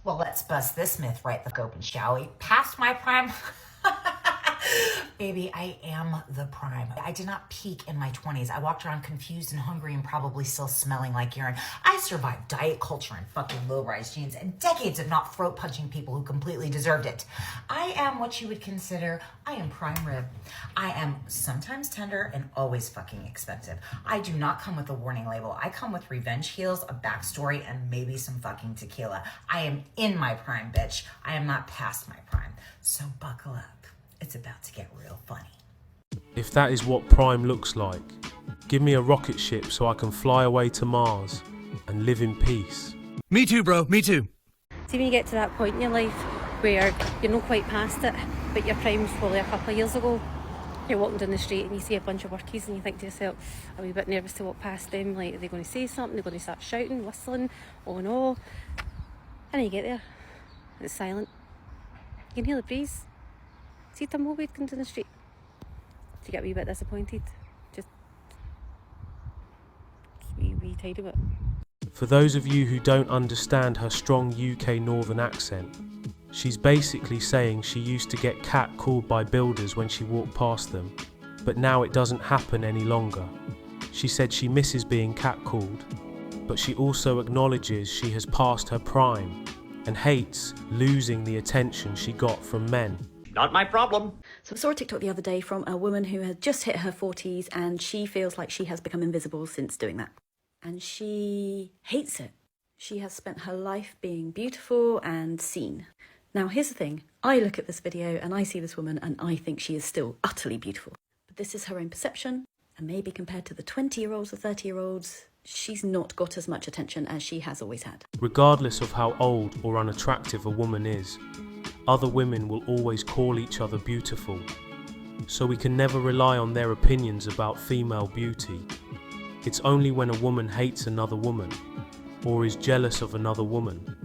Well, let's bust this myth right the open, shall we? Past my prime? Baby, I am the prime. I did not peak in my 20s. I walked around confused and hungry and probably still smelling like urine. I survived diet culture and fucking low-rise jeans and decades of not throat-punching people who completely deserved it. I am what you would consider, I am prime rib. I am sometimes tender and always fucking expensive. I do not come with a warning label. I come with revenge heels, a backstory, and maybe some fucking tequila. I am in my prime, bitch. I am not past my prime. So buckle up. It's about to get real funny. If that is what prime looks like, give me a rocket ship so I can fly away to Mars and live in peace. Me too, bro, me too. See, when you get to that point in your life where you're not quite past it, but your prime's probably a couple of years ago, you're walking down the street and you see a bunch of workies and you think to yourself, I'm a bit nervous to walk past them, like, are they going to say something, they're going to start shouting, whistling, oh no. And then you get there, and it's silent. You can hear the breeze. See a tumbleweed come down the street. Do you get a wee bit disappointed? Just wee tiny bit. For those of you who don't understand her strong UK northern accent, she's basically saying she used to get cat-called by builders when she walked past them, but now it doesn't happen any longer. She said she misses being cat-called, but she also acknowledges she has passed her prime and hates losing the attention she got from men. Not my problem. So I saw a TikTok the other day from a woman who had just hit her 40s and she feels like she has become invisible since doing that. And she hates it. She has spent her life being beautiful and seen. Now, here's the thing. I look at this video and I see this woman and I think she is still utterly beautiful. But this is her own perception, and maybe compared to the 20-year-olds or 30-year-olds, she's not got as much attention as she has always had. Regardless of how old or unattractive a woman is, other women will always call each other beautiful, so we can never rely on their opinions about female beauty. It's only when a woman hates another woman, or is jealous of another woman,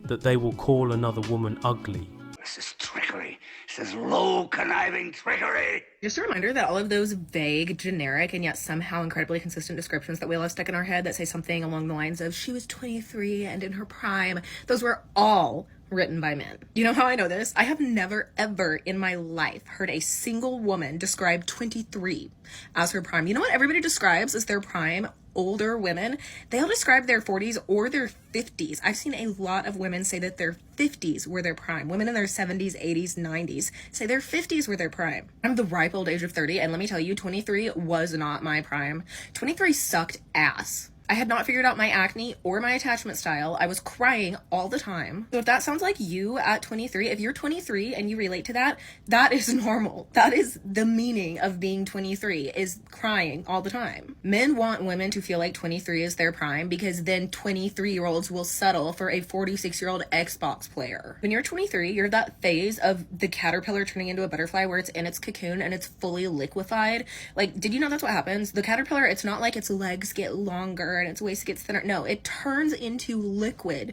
that they will call another woman ugly. This is trickery. This is low, conniving trickery. Just a reminder that all of those vague, generic, and yet somehow incredibly consistent descriptions that we all have stuck in our head that say something along the lines of she was 23 and in her prime, those were all written by men. You know how I know this? I have never ever in my life heard a single woman describe 23 as her prime. You know what everybody describes as their prime? Older women, they all describe their 40s or their 50s. I've seen a lot of women say that their 50s were their prime. Women in their 70s, 80s, 90s say their 50s were their prime. I'm the ripe old age of 30, and let me tell you, 23 was not my prime. 23 sucked ass. I had not figured out my acne or my attachment style. I was crying all the time. So if that sounds like you at 23, if you're 23 and you relate to that, that is normal. That is the meaning of being 23, is crying all the time. Men want women to feel like 23 is their prime because then 23-year-olds will settle for a 46-year-old Xbox player. When you're 23, you're that phase of the caterpillar turning into a butterfly where it's in its cocoon and it's fully liquefied. Like, did you know that's what happens? The caterpillar, it's not like its legs get longer and its waist gets thinner. No, it turns into liquid,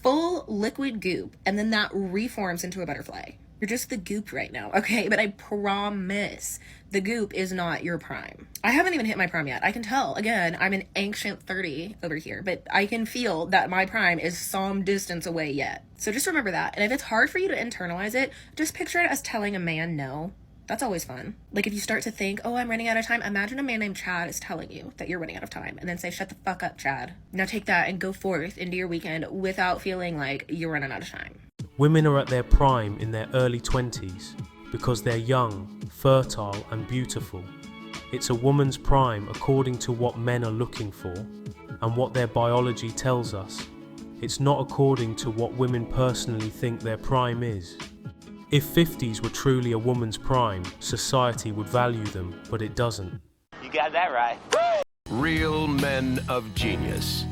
full liquid goop, and then that reforms into a butterfly. You're just the goop right now, okay? But I promise the goop is not your prime. I haven't even hit my prime yet. I can tell. Again, I'm an ancient 30 over here, but I can feel that my prime is some distance away yet. So just remember that. And if it's hard for you to internalize it, just picture it as telling a man no. That's always fun. Like, if you start to think, oh, I'm running out of time, imagine a man named Chad is telling you that you're running out of time, and then say, shut the fuck up, Chad. Now take that and go forth into your weekend without feeling like you're running out of time. Women are at their prime in their early 20s because they're young, fertile and beautiful. It's a woman's prime according to what men are looking for and what their biology tells us. It's not according to what women personally think their prime is. If 50s were truly a woman's prime, society would value them, but it doesn't. You got that right. Real men of genius.